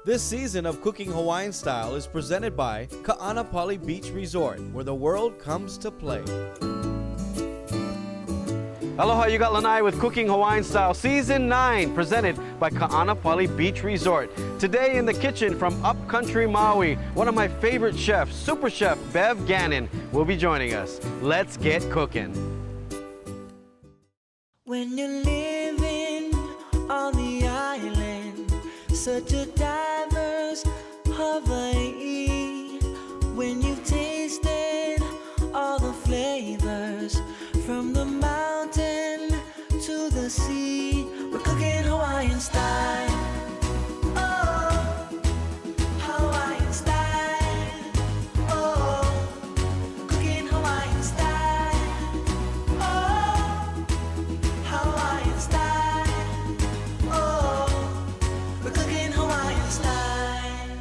This season of Cooking Hawaiian Style is presented by Ka'anapali Beach Resort, where the world comes to play. Aloha, you got Lanai with Cooking Hawaiian Style Season 9, presented by Ka'anapali Beach Resort. Today in the kitchen from Upcountry Maui, one of my favorite chefs, Super Chef Bev Gannon, will be joining us. Let's get cooking. When you're living on the island, such a diverse Hawaii, when you've tasted all the flavors from the mountain to the sea, we're cooking Hawaiian style. Oh, Hawaiian style. Oh, cooking Hawaiian style. Oh, Hawaiian style. Oh, we're cooking Hawaiian style.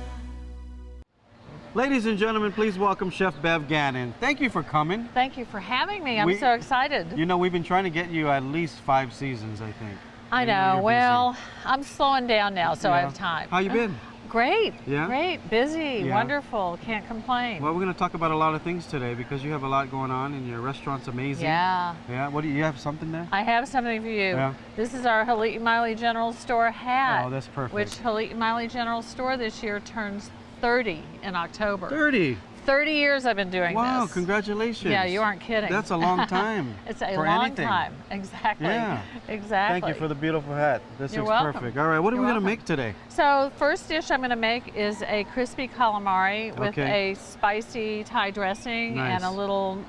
Ladies and gentlemen, please welcome Chef Bev Gannon. Thank you for coming. Thank you for having me. I'm so excited. You know, we've been trying to get you at least 5 seasons, I think. I know. Well, I'm slowing down now, so I have time. How you been? Great. Yeah? Great. Busy. Yeah. Wonderful. Can't complain. Well, we're going to talk about a lot of things today because you have a lot going on and your restaurant's amazing. Yeah. Yeah. What do you have something there? I have something for you. Yeah. This is our Haliti Maile General Store hat. Oh, that's perfect. Which Haliti Maile General Store this year turns 30 in October. 30. 30 years I've been doing Wow, this. congratulations. Yeah, you aren't kidding. That's a long time. It's a for long anything. time. Exactly. Yeah. Exactly. Thank you for the beautiful hat. This You're looks welcome. perfect. All right, what are we You're going to welcome. make today? So first dish I'm going to make is a crispy calamari with Okay. a spicy Thai dressing Nice. and a little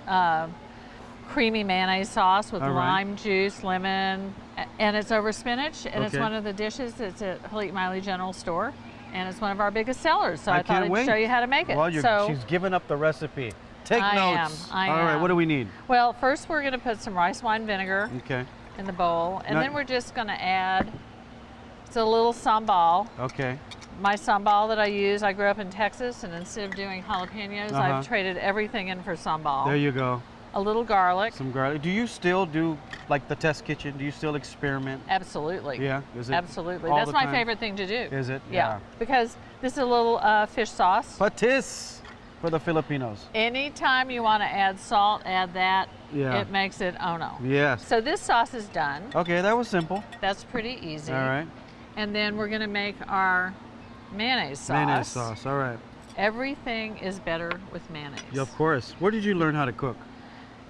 creamy mayonnaise sauce with All right. lime juice, lemon, and it's over spinach. And it's Okay. one of the dishes that's at Haliti Maile General Store, and it's one of our biggest sellers. So I thought can't I'd wait. show you how to make it. Well, so, she's given up the recipe. Take I notes. am, I All right, am. what do we need? well, first we're going to put some rice wine vinegar Okay. in the bowl, and Now- then we're just going to add a little sambal. Okay. My sambal that I use, I grew up in Texas, and instead of doing jalapenos, Uh-huh. I've traded everything in for sambal. There you go. A little garlic. Some garlic. Do you still do like the test kitchen? Do you still experiment? Absolutely. Yeah. Is it Absolutely. all That's the my time? favorite thing to do. Is it? Yeah. Because this is a little fish sauce. Patis for the Filipinos. Anytime you want to add salt, add that. Yeah. It makes it oh no. Yes. So this sauce is done. Okay, that was simple. That's pretty easy. All right. And then we're going to make our mayonnaise sauce. Mayonnaise sauce. All right. Everything is better with mayonnaise. Yeah, of course. Where did you learn how to cook?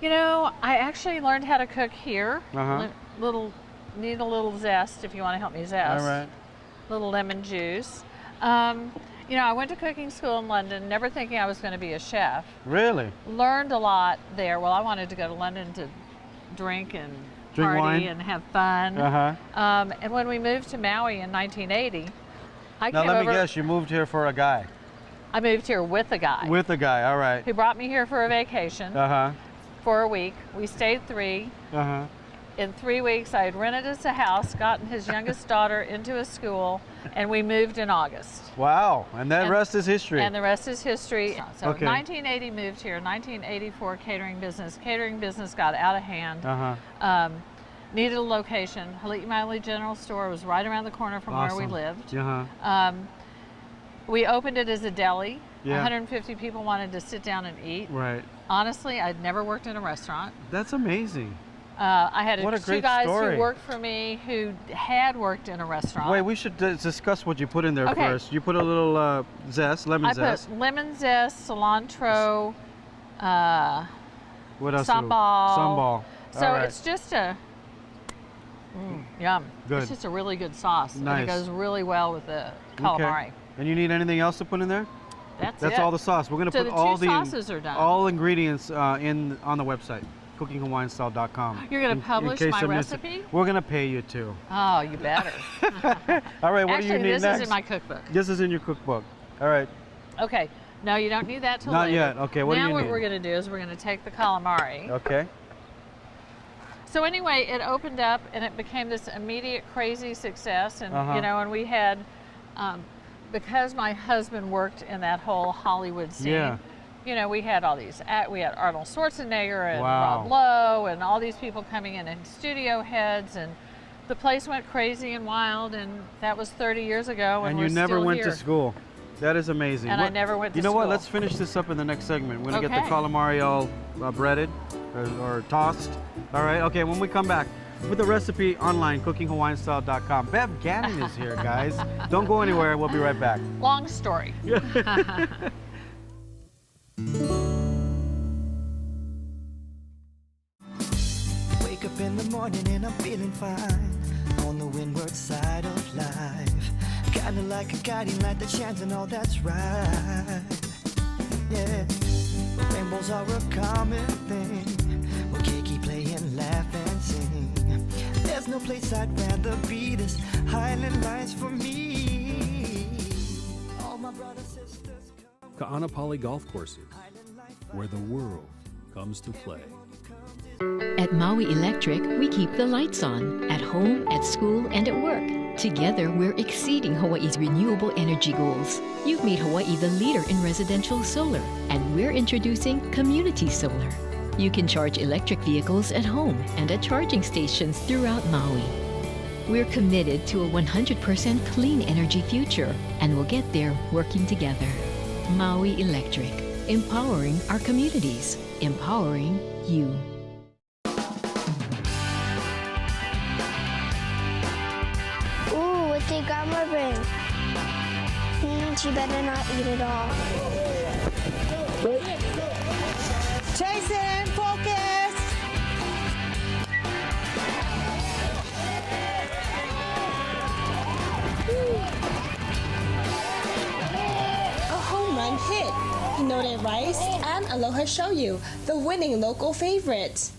You know, I actually learned how to cook here. Uh-huh. Need a little zest if you want to help me zest. All right. Little lemon juice. You know, I went to cooking school in London, never thinking I was going to be a chef. Really? Learned a lot there. Well, I wanted to go to London to drink and party wine? and have fun. Uh-huh. And when we moved to Maui in 1980, I Now came let over. me guess, you moved here for a guy. I moved here with a guy With a guy, all right. who brought me here for a vacation Uh-huh. for a week. We stayed 3. Uh-huh. In 3 weeks, I had rented us a house, gotten his youngest daughter into a school, and we moved in August. Wow. And the rest is history. And the rest is history. So Okay. 1980 moved here. 1984 catering business. Catering business got out of hand. Uh-huh. Needed a location. Haliti Maile General Store was right around the corner from where we Awesome. lived. Uh-huh. We opened it as a deli. Yeah. 150 people wanted to sit down and eat. Right. Honestly, I'd never worked in a restaurant. That's amazing. I had What a 2 great guys story. who worked for me who had worked in a restaurant. Wait, we should discuss what you put in there Okay. first. You put a little zest, lemon I zest. put lemon zest, cilantro, What else? sambal. Sambal. So All right. it's just a yum. Good. It's just a really good sauce, and Nice. it goes really well with the calamari. Okay. And you need anything else to put in there? That's That's it. all the sauce. We're going to So put the all two sauces are done. all ingredients on the website, cookinghawaiianstyle.com. You're gonna In publish case my I missed it. recipe? We're going to pay you too. Oh, you better. All right, what Actually, do you need this next? is in my cookbook. This is in your cookbook. All right. Okay. No, you don't need that till Not later. yet. Okay, what do now you what need? we're going to do is we're going to take the calamari. Okay. So anyway, it opened up and it became this immediate crazy success, and Uh-huh. you know, and we had, because my husband worked in that whole Hollywood scene. Yeah. You know, we had all these. We had Arnold Schwarzenegger and Wow. Rob Lowe and all these people coming in, and studio heads, and the place went crazy and wild, and that was 30 years ago. And we're you never still went here. to school. That is amazing. And I never went to You know school. what? Let's finish this up in the next segment. We're gonna get the Okay. calamari all breaded or tossed. All right. Okay. When we come back with the recipe online, cookinghawaiianstyle.com. Bev Gannon is here, guys. Don't go anywhere. We'll be right back. Long story. Wake up in the morning and I'm feeling fine. On the windward side of life. Kinda like a guiding light that shines and all that's right. Yeah. Rainbows are a common thing. We'll keep playing, laugh and sing. There's no place I'd rather be. This highland lights for me. All my brothers, sisters come. Ka'anapali Golf Courses, where the world comes to play. At Maui Electric, we keep the lights on, at home, at school, and at work. Together, we're exceeding Hawaii's renewable energy goals. You've made Hawaii the leader in residential solar, and we're introducing community solar. You can charge electric vehicles at home and at charging stations throughout Maui. We're committed to a 100% clean energy future, and we'll get there working together. Maui Electric, empowering our communities, empowering you. Ooh, what did Grandma bring? She better not eat it all. Jason, focus! A home run hit. Noted Rice and Aloha Shoyu, the winning local favorite.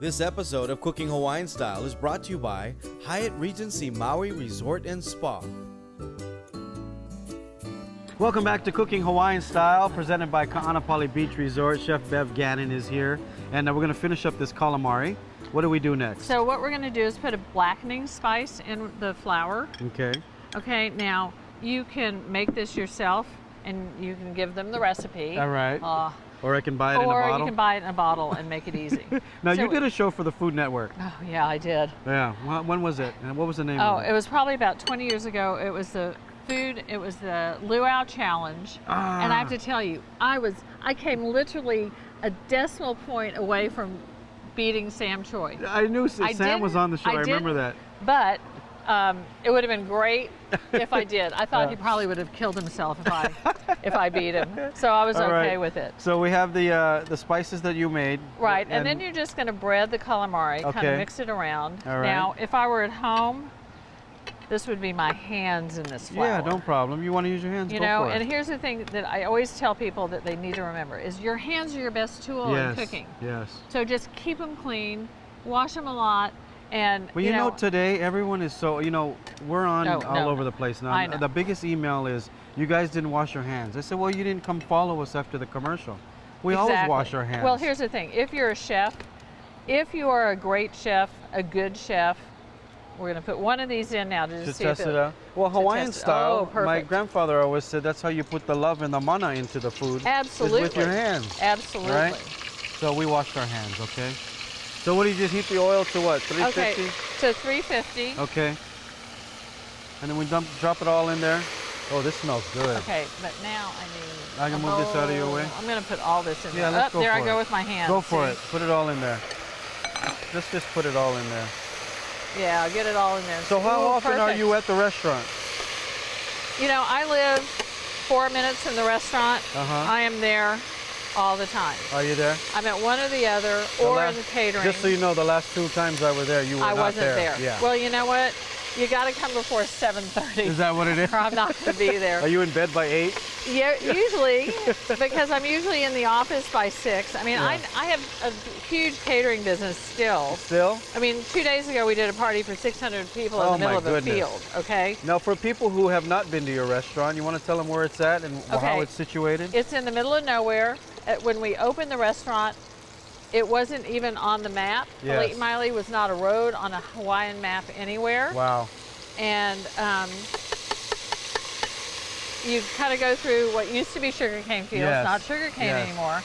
This episode of Cooking Hawaiian Style is brought to you by Hyatt Regency Maui Resort and Spa. Welcome back to Cooking Hawaiian Style, presented by Ka'anapali Beach Resort. Chef Bev Gannon is here, and we're going to finish up this calamari. What do we do next? So what we're going to do is put a blackening spice in the flour. Okay. Okay, now you can make this yourself, and you can give them the recipe. All right. Or I can buy it in a Or bottle. you can buy it in a bottle and make it easy. Now, So- you did a show for the Food Network. Oh, yeah, I did. Yeah. When was it? And what was the name Oh, of it? it was probably about 20 years ago. It was the Luau Challenge. And I have to tell you, I came literally a decimal point away from beating Sam Choi. I knew Sam was on the show. I remember that. But it would have been great if I did. I thought he probably would have killed himself if I beat him. So I was All okay right. with it. So we have the spices that you made. Right, and then you're just going to bread the calamari, kind Okay. of mix it around. All right. Now, if I were at home, this would be my hands in this flour. Yeah, no problem. You want to use your hands? You go know, for it. and here's the thing that I always tell people that they need to remember is your hands are your best tool yes, in cooking. Yes. So just keep them clean, wash them a lot, and Well, you know, today everyone is so, we're on Oh, all no, over no. the place now. I know. The biggest email is, you guys didn't wash your hands. I said, well, you didn't come follow us after the commercial. We always Exactly. wash our hands. Well, here's the thing. If you're a chef, if you are a great chef, a good chef, we're going to put one of these in now to just see test if it out. Well, Hawaiian test it. style, Oh, perfect. my grandfather always said that's how you put the love and the mana into the food. is Absolutely. with your hands. Absolutely. Right? So we washed our hands, okay? So what do you just heat the oil to what, 350? Okay, so 350. Okay. And then we drop it all in there. Oh, this smells good. Okay, but now I need. I can move this out of your way? I'm going to put all this in Yeah, there. let's go There for I go it. with my hands. Go for see? it. Put it all in there. Let's just put it all in there. Yeah, I'll get it all in there. So how Ooh, often are perfect. you at the restaurant? You know, I live 4 minutes from the restaurant. Uh-huh. I am there all the time. Are you there? I'm at one or the other, The or last- in the catering. Just so you know, the last 2 times I were there, you were I not wasn't there. Yeah. Well, you know what? You got to come before 7:30. Is that what it is? Or I'm not going to be there. Are you in bed by 8? Yeah, usually, because I'm usually in the office by 6. I mean, Yeah. I have a huge catering business still. Still? I mean, 2 days ago we did a party for 600 people in Oh, the middle my of a goodness. field, okay? Now, for people who have not been to your restaurant, you want to tell them where it's at and how Okay. it's situated? It's in the middle of nowhere. When we opened the restaurant, it wasn't even on the map. Yes. Lake Miley was not a road on a Hawaiian map anywhere. Wow. And you kind of go through what used to be sugarcane fields, Yes. not sugarcane Yes. anymore.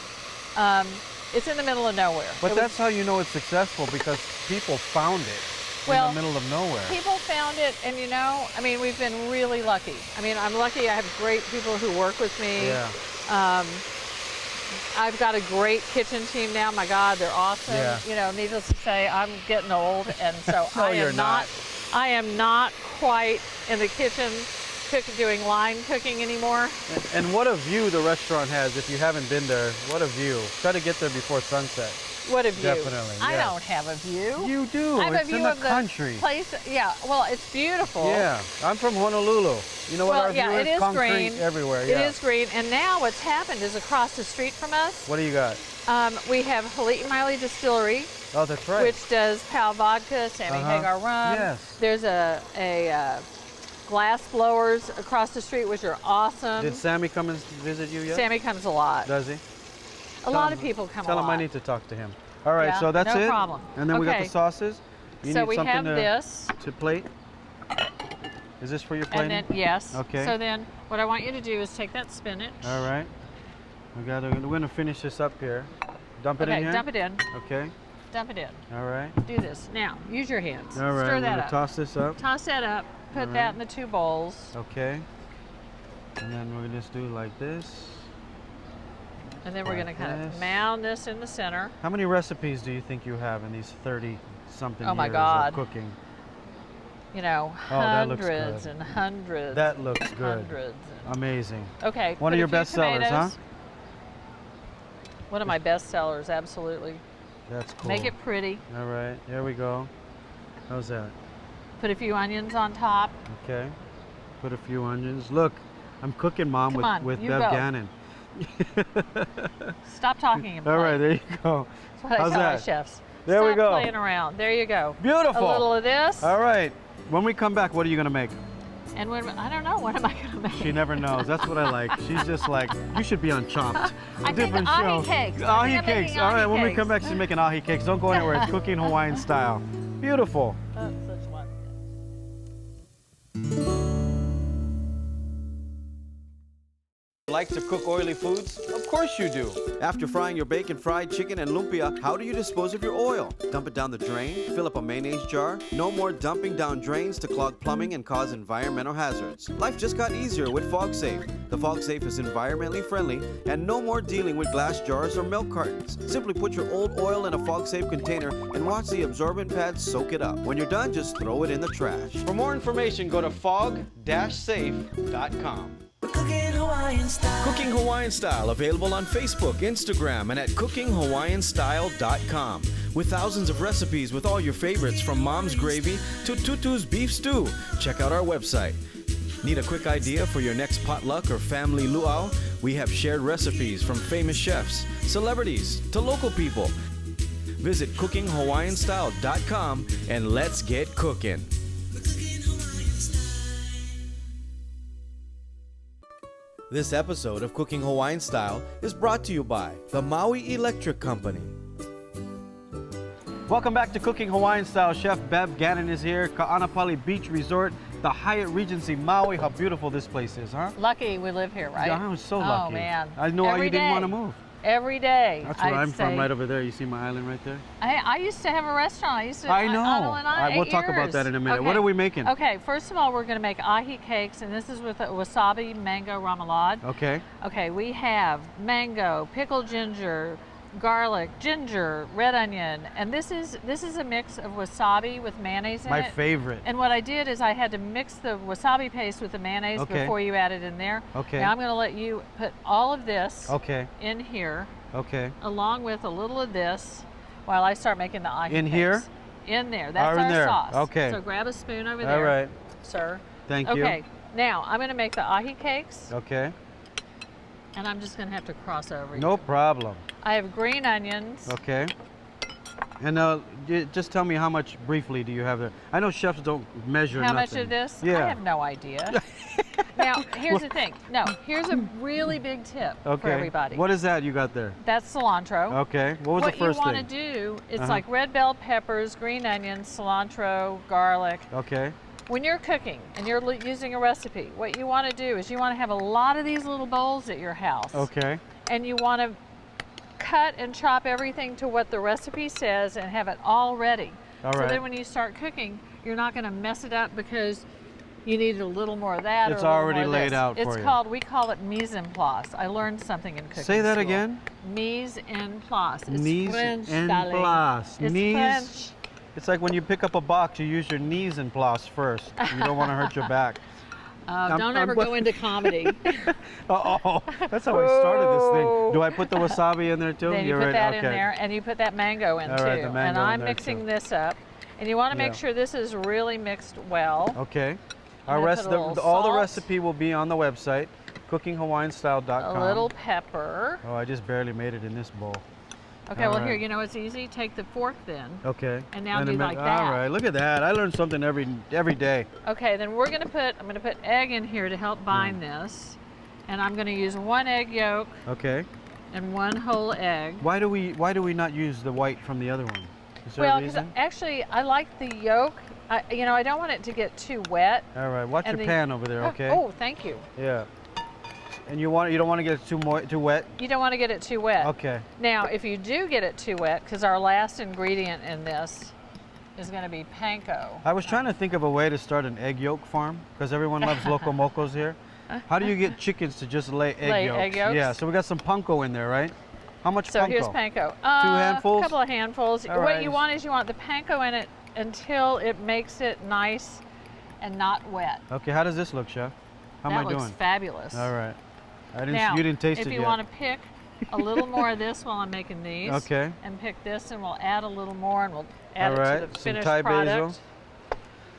It's in the middle of nowhere. But It was- that's how you know it's successful, because people found it. Well, in the middle of nowhere. People found it, and you know, I mean, we've been really lucky. I mean, I'm lucky I have great people who work with me. Yeah. I've got a great kitchen team now. My God, they're awesome. Yeah. You know, needless to say, I'm getting old, and so No, I you're am not. I am not quite in the kitchen doing line cooking anymore. And what a view the restaurant has. If you haven't been there, what a view. Try to get there before sunset. What a view. Definitely, I yeah. don't have a view. You do. I have a It's view in the of country. the place. Yeah, well, it's beautiful. Yeah, I'm from Honolulu. You know what Well, our yeah, view it is? is Concrete green. everywhere. It Yeah. is green. And now what's happened is across the street from us, What do you got? we have Haliti Miley Distillery, Oh, that's right. which does PAL vodka, Sammy Hagar rum. Yes. There's a glass blowers across the street, which are awesome. Did Sammy come and visit you yet? Sammy comes a lot. Does he? A lot of people come a Tell lot. him I need to talk to him. All right, Yeah, so that's no it. problem. And then we got Okay. the sauces. You So need we something have this. to plate. Is this for your And plating? then, yes. Okay. So then what I want you to do is take that spinach. All right. We're gonna finish this up here. Dump it in Okay, here. dump it in. Okay. Dump it in. All right. Do this. Now, use your hands. All right. Stir We're that gonna up. toss this up. Toss that up. Put All that right. in the 2 bowls. Okay. And then we're gonna just do like this. And then we're Like going to kind this. of mound this in the center. How many recipes do you think you have in these 30-something Oh my years God. of cooking? You know, Oh, that looks hundreds good. and hundreds. That looks and good. Hundreds. Amazing. Okay. One put of a your few best sellers, huh? tomatoes. One of my best sellers, absolutely. That's cool. Make it pretty. All right. There we go. How's that? Put a few onions on top. Okay. Put a few onions. Look, I'm cooking, Mom, Come on, with you Bev go. Gannon. Stop talking and All play. right, there you go. That's what I How's tell my that? chefs. There we Stop go. playing around. There you go. Beautiful. A little of this. All right. When we come back, what are you gonna make? And when I don't know, what am I going to make? She never knows. That's what I like. She's just like, you should be on Chopped. I think Ahi Cakes. I Ahi think I'm Cakes. making All right, Ahi when we Cakes. come back, she's making Ahi Cakes. Don't go anywhere. It's cooking Hawaiian style. Beautiful. That's such one. Like to cook oily foods? Of course you do. After frying your bacon, fried chicken, and lumpia, how do you dispose of your oil? Dump it down the drain? Fill up a mayonnaise jar? No more dumping down drains to clog plumbing and cause environmental hazards. Life just got easier with FogSafe. The FogSafe is environmentally friendly and no more dealing with glass jars or milk cartons. Simply put your old oil in a FogSafe container and watch the absorbent pads soak it up. When you're done, just throw it in the trash. For more information, go to fog-safe.com. Cooking Hawaiian style. Cooking Hawaiian Style, available on Facebook, Instagram, and at cookinghawaiianstyle.com. With thousands of recipes with all your favorites from mom's gravy to Tutu's beef stew. Check out our website. Need a quick idea for your next potluck or family luau? We have shared recipes from famous chefs, celebrities, to local people. Visit cookinghawaiianstyle.com and let's get cooking. This episode of Cooking Hawaiian Style is brought to you by the Maui Electric Company. Welcome back to Cooking Hawaiian Style. Chef Bev Gannon is here, Ka'anapali Beach Resort, the Hyatt Regency Maui. How beautiful this place is, huh? Lucky we live here, right? Yeah, I was so lucky. Oh, man. I know why Every you didn't day. want to move. Every day. That's where I'd I'm from, say. right over there. You see my island right there? I used to have a restaurant. I used to. I know. On Lanai, We'll 8 talk about years. that in a minute. Okay. What are we making? Okay, first of all, we're going to make ahi cakes, and this is with a wasabi mango remoulade. Okay. Okay, we have mango, pickled ginger, garlic, ginger, red onion, and this is a mix of wasabi with mayonnaise in My it. favorite. And what I did is I had to mix the wasabi paste with the mayonnaise Okay. before you add it in there. Okay. Now I'm going to let you put all of this Okay. in here, Okay. along with a little of this, while I start making the ahi In cakes. here? In there. That's in our there. sauce. Okay. So grab a spoon over there. All right. Sir. Thank you. Okay. Now I'm going to make the ahi cakes, Okay. and I'm just going to have to cross over you. No problem. I have green onions. Okay. And just tell me how much briefly do you have there? I know chefs don't measure How nothing. much of this? Yeah. I have no idea. Now, here's the thing. No, here's a really big tip Okay. for everybody. What is that you got there? That's cilantro. Okay. What was the first you thing? want to do, it's Uh-huh. like red bell peppers, green onions, cilantro, garlic. Okay. When you're cooking and you're using a recipe, what you want to do is you want to have a lot of these little bowls at your house. Okay. And you want to cut and chop everything to what the recipe says and have it all ready. All So right. then when you start cooking, you're not going to mess it up because you need a little more of that. It's or a little already more of laid this. out for It's you. called, we call it mise en place. I learned something in cooking Say that school. again. Mise en place. It's Mise French, en darling. place. It's Mise- French. It's like when you pick up a box, you use your knees in place first. You don't want to hurt your back. Don't ever go into comedy. Uh-oh, that's how I started this thing. Do I put the wasabi in there too? Then you You're put right, that okay. in there, and you put that mango in All too. right, the mango and in I'm there, mixing too. this up, and you want to make Yeah. sure this is really mixed well. Okay. I'm Our gonna put a little all the salt. recipe will be on the website, cookinghawaiianstyle.com. A little pepper. Oh, I just barely made it in this bowl. Okay, All well here, right. you know it's easy. Take the fork then. Okay. And now do then like that. All right, look at that. I learn something every day. Okay, then I'm gonna put egg in here to help bind this, and I'm gonna use 1 egg yolk Okay. and 1 whole egg. Why do we not use the white from the other one? Is there a Well, because reason? actually I like the yolk. I don't want it to get too wet. All right, watch and your the- pan over there, okay? Oh, thank you. Yeah. And you don't want to get it too wet? You don't want to get it too wet. Okay. Now, if you do get it too wet, because our last ingredient in this is going to be panko. I was trying to think of a way to start an egg yolk farm because everyone loves loco mocos here. How do you get chickens to just lay egg yolks? egg yolks? Yeah, so we got some panko in there, right? How much So panko? here's panko. 2 handfuls? A couple of handfuls. All What right. you want is you want the panko in it until it makes it nice and not wet. Okay, how does this look, Chef? How that am I looks doing? fabulous. All right. Now, You didn't taste if it you yet. want to pick a little more of this while I'm making these, Okay. and pick this, and we'll add a little more, and we'll add All it right, to the some finished Thai product. basil.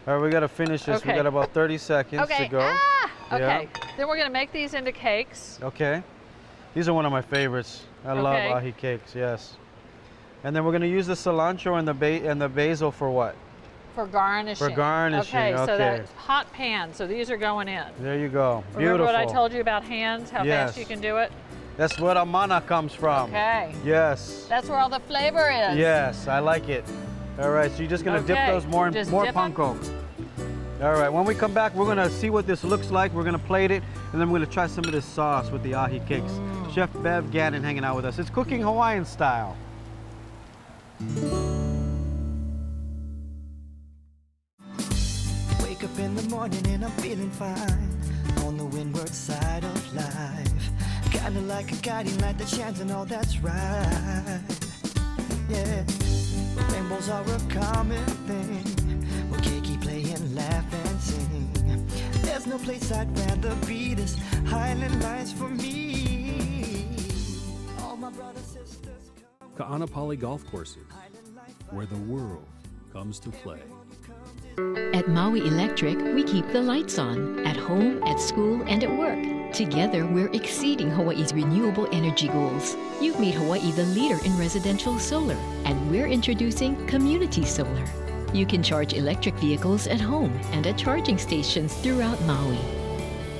All right, we got to finish this. We Okay. got about 30 seconds Okay. to go. Okay. Then we're going to make these into cakes. Okay. These are one of my favorites. I love Okay. Ahi Cakes, yes. And then we're going to use the cilantro and the basil for what? For garnishing. For garnishing, Okay, so okay. that's hot pan, so these are going in. There you go. Beautiful. Remember what I told you about hands, how Yes. fast you can do it? That's where amana comes from. Okay. Yes. That's where all the flavor is. Yes, I like it. All right, so you're just gonna dip Okay, those more just more dip 'em. panko. All right, when we come back, we're gonna see what this looks like. We're gonna plate it, and then we're gonna try some of this sauce with the Ahi Cakes. Chef Bev Gannon hanging out with us. It's Cooking Hawaiian Style. Wake up in the morning and I'm feeling fine. On the windward side of life. Kinda like a guiding light that shines and all that's right. Yeah. Rainbows are a common thing. We'll keep playing, laugh and sing. There's no place I'd rather be. This highland lights for me. All my brothers, sisters come. Ka'anapali Golf Courses, where the world comes to play. At Maui Electric, we keep the lights on, at home, at school, and at work. Together, we're exceeding Hawaii's renewable energy goals. You've made Hawaii the leader in residential solar, and we're introducing community solar. You can charge electric vehicles at home and at charging stations throughout Maui.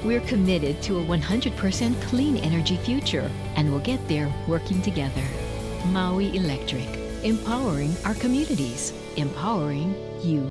We're committed to a 100% clean energy future, and we'll get there working together. Maui Electric, empowering our communities, empowering you.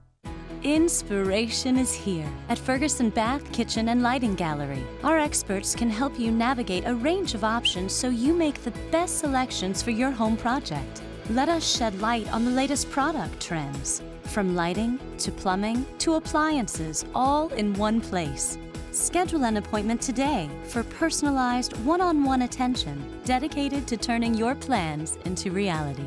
Inspiration is here at Ferguson Bath, Kitchen, and Lighting Gallery. Our experts can help you navigate a range of options so you make the best selections for your home project. Let us shed light on the latest product trends, from lighting to plumbing to appliances, all in one place. Schedule an appointment today for personalized one-on-one attention dedicated to turning your plans into reality.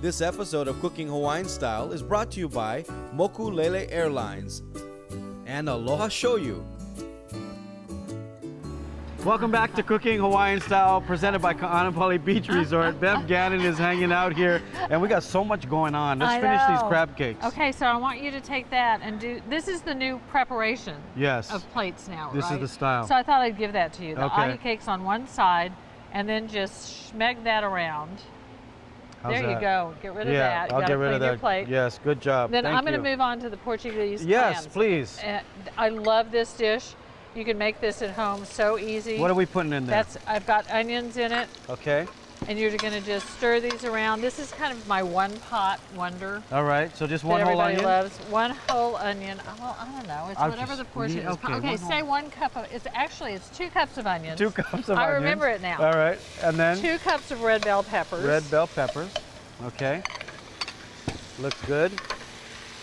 This episode of Cooking Hawaiian Style is brought to you by Mokulele Airlines and Aloha Shoyu. Welcome back to Cooking Hawaiian Style, presented by Ka'anapali Beach Resort. Bev Gannon is hanging out here, and we got so much going on. Let's I finish these know. crab cakes. Okay, so I want you to take that and do, this is the new preparation Yes. of plates now, This is right? the style. So I thought I'd give that to you. The Okay. Ahi Cakes on one side, and then just schmeg that around. How's there you that? go. Get rid of Yeah, that. You I'll gotta get rid of clean your that. plate. Yes, good job. Then Thank I'm going to you. move on to the Portuguese Yes, clams. please. And I love this dish. You can make this at home so easy. What are we putting in there? I've got onions in it, Okay. And you're going to just stir these around. This is kind of my one pot wonder. All right, so just That one whole everybody onion? loves. One whole onion. Well, I don't know. It's I'll whatever just the portion leave- is. okay, Okay, one say whole- 1 cup of, it's 2 cups of onions. 2 cups of I onions. remember it now. All right, and then 2 cups of red bell peppers. red bell peppers. Okay. Looks good.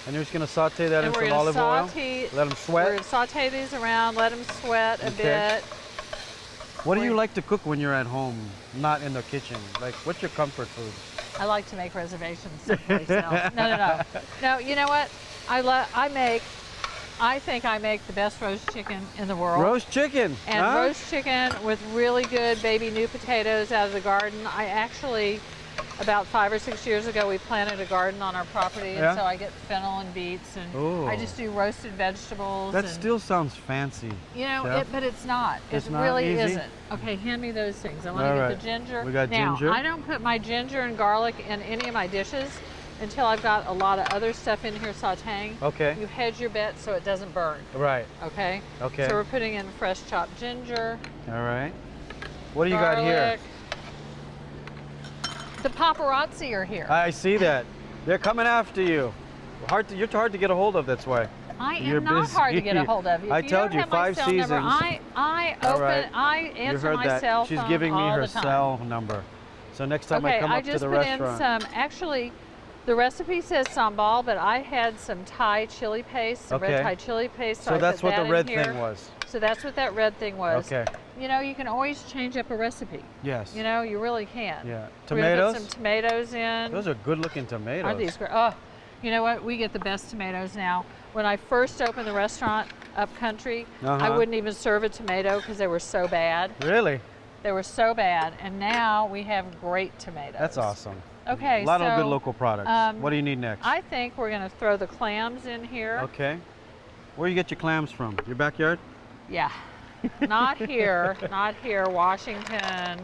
And you're just going to saute that in And we're some gonna olive oil? saute, Let them We're sweat? going to saute these around, let them sweat a Okay. bit. What do you we're- like to cook when you're at home, not in the kitchen? Like, what's your comfort food? I like to make reservations someplace else. No. No, you know what? I think I make the best roast chicken in the world. Roast chicken. And huh? roast chicken with really good baby new potatoes out of the garden. I actually, about 5 or 6 years ago, we planted a garden on our property, and Yeah? so I get fennel and beets, and Ooh. I just do roasted vegetables. That and, still sounds fancy. you know, Chef. but it's not. It's it not really easy? isn't. Okay, hand me those things. I want to All get right. the ginger. We got now, ginger. I don't put my ginger and garlic in any of my dishes until I've got a lot of other stuff in here sauteing. Okay. You hedge your bet so it doesn't burn. Right. Okay. Okay. So we're putting in fresh chopped ginger. All right. What do you got here? garlic. The paparazzi are here. I see that. They're coming after you. You're hard to get a hold of, that's why. I You're am not busy. hard to get a hold of. If I you told don't you, have my 5 cell seasons. Number, I All right. answer You heard my that. cell She's phone giving me all her the time. cell number. So next time Okay, I come up just to the put restaurant. in some. Actually, the recipe says sambal, but I had some Thai chili paste, some Okay. red Thai chili paste. So I that's put what that the in red here. thing was. So that's what that red thing was. Okay. You know, you can always change up a recipe. Yes. You know, you really can. Yeah. We're gonna Tomatoes? put some tomatoes in. Those are good looking tomatoes. Aren't these great? Oh, you know what? We get the best tomatoes now. When I first opened the restaurant up country, I Uh-huh. wouldn't even serve a tomato because they were so bad. Really? They were so bad. And now we have great tomatoes. That's awesome. Okay, A lot of so, good local products. What do you need next? I think we're going to throw the clams in here. Okay. Where you get your clams from? Your backyard? Yeah. Not here. Not here. Washington.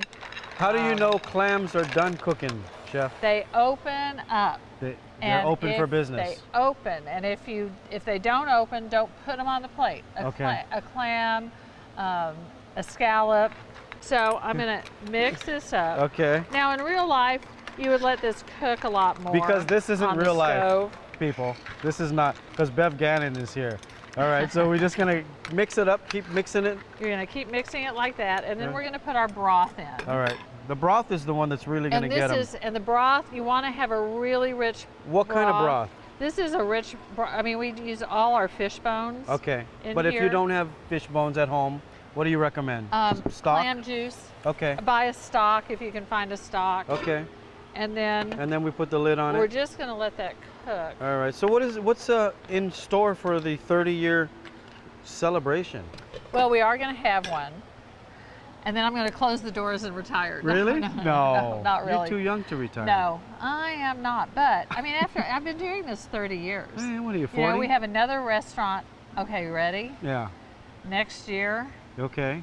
How do you know clams are done cooking, Chef? They open up. They're And open for if business. They open, and if they don't open, don't put them on the plate. Okay. A clam, a scallop. So I'm gonna mix this up. Okay. Now in real life, you would let this cook a lot more. Because this isn't on the real life, stove. people. This is not, because Bev Gannon is here. All right, so we're just gonna mix it up, keep mixing it. You're gonna keep mixing it like that, and then Yeah. we're gonna put our broth in. All right. The broth is the one that's really gonna And get them. and the broth, you want to have a really rich. What kind of broth? This is a rich. I mean, we use all our fish bones. Okay. in But if you here. don't have fish bones at home, what do you recommend? Stock? Clam juice. Okay. Buy a stock if you can find a stock. Okay. And then And then we put the lid on we're it. just gonna let that cook. All right. So what's in store for the 30-year celebration? Well, we are gonna have one. And then I'm gonna close the doors and retire. Really? No, not really. You're too young to retire. No, I am not. But I mean, after I've been doing this 30 years. Hey, what are you, 40? You know, we have another restaurant. Okay, you ready? Yeah. Next year, Okay.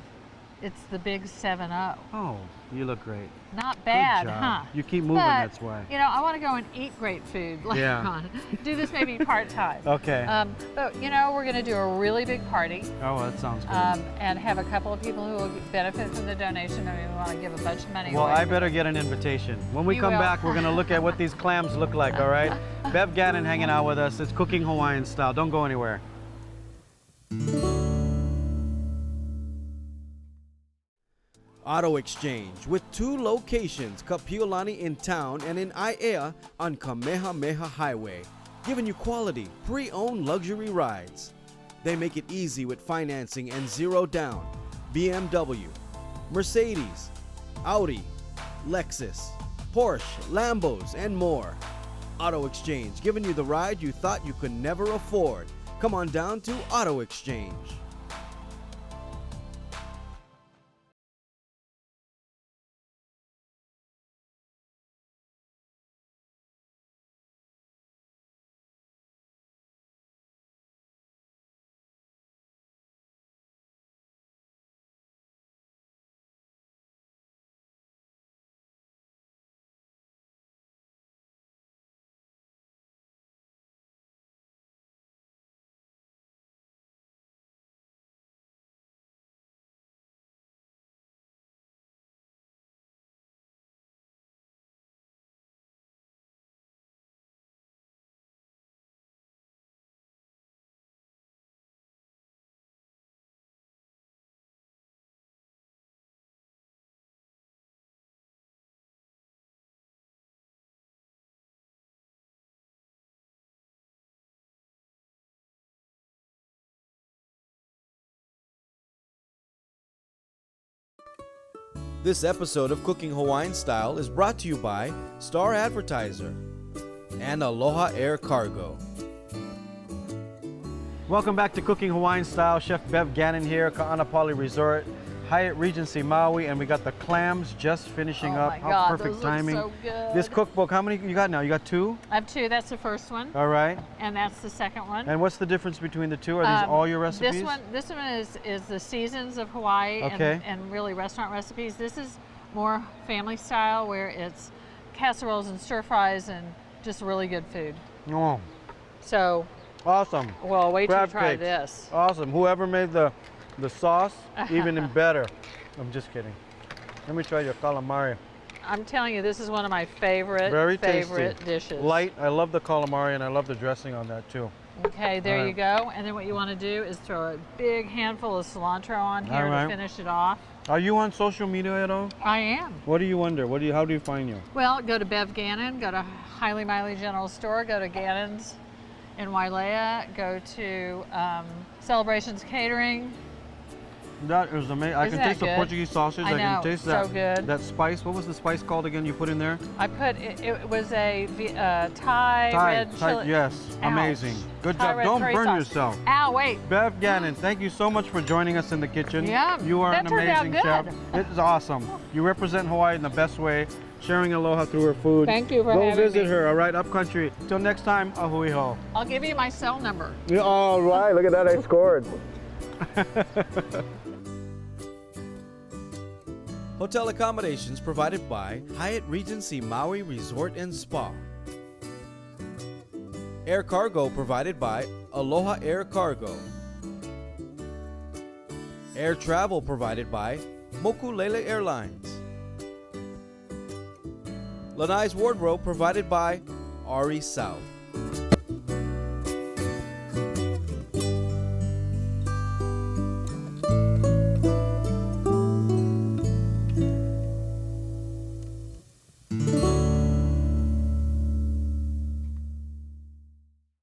it's the big 7-0. Oh, you look great. Not bad, Good job. huh? You keep moving, But, that's why. You know, I want to go and eat great food later Yeah. on. Do this maybe part-time. Okay. But, you know, we're going to do a really big party Oh, that sounds good. and have a couple of people who will benefit from the donation. I mean, we want to give a bunch of money Well, away. I better get an invitation. When we You come will. back, we're going to look at what these clams look like, all right? Bev Gannon hanging out with us. It's Cooking Hawaiian Style. Don't go anywhere. Auto Exchange with 2 locations, Kapiolani in town and in Aiea on Kamehameha Highway, giving you quality, pre-owned luxury rides. They make it easy with financing and 0 down. BMW, Mercedes, Audi, Lexus, Porsche, Lambos, and more. Auto Exchange, giving you the ride you thought you could never afford. Come on down to Auto Exchange. This episode of Cooking Hawaiian Style is brought to you by Star Advertiser and Aloha Air Cargo. Welcome back to Cooking Hawaiian Style. Chef Bev Gannon here, Ka'anapali Resort, Hyatt Regency Maui, and we got the clams just finishing up. Oh my God, perfect those timing. look so good. This cookbook, how many you got now? You got 2? I have 2. That's the first one, All right. and that's the second one. And what's the difference between the 2? Are these all your recipes? This one is the seasons of Hawaii Okay. and really restaurant recipes. This is more family style, where it's casseroles and stir fries and just really good food. Oh, So, awesome. well, wait till you Crab try cakes. this. Awesome. Whoever made the sauce, even better. I'm just kidding. Let me try your calamari. I'm telling you, this is one of my favorite Very favorite tasty. dishes. Light. I love the calamari and I love the dressing on that too. Okay, there All you go. And then what you want to do is throw a big handful of cilantro on here All right. to finish it off. Are you on social media at all? I am. What do you under? How do you find you? Well, go to Bev Gannon, go to Highly Miley General Store, go to Gannon's in Wailea, go to Celebrations Catering. That is amazing. I Isn't can that taste the good? Portuguese sausage. I know, can taste so that. good. That spice. What was the spice called again? You put in there? I put it was a Thai red chili. Yes, Ouch. amazing. Good Thai job. red Don't curry burn sauce. yourself. Ow, wait. Bev Gannon, thank you so much for joining us in the kitchen. Yeah, You are that an turned out amazing chef. good. It is awesome. You represent Hawaii in the best way, sharing aloha through her food. Thank you for Go having visit me. her, all right, upcountry. Till next time, ahui ho. I'll give you my cell number. Yeah, all right, look at that, I scored. Hotel accommodations provided by Hyatt Regency Maui Resort and Spa. Air cargo provided by Aloha Air Cargo. Air travel provided by Mokulele Airlines. Lanai's wardrobe provided by Ari South.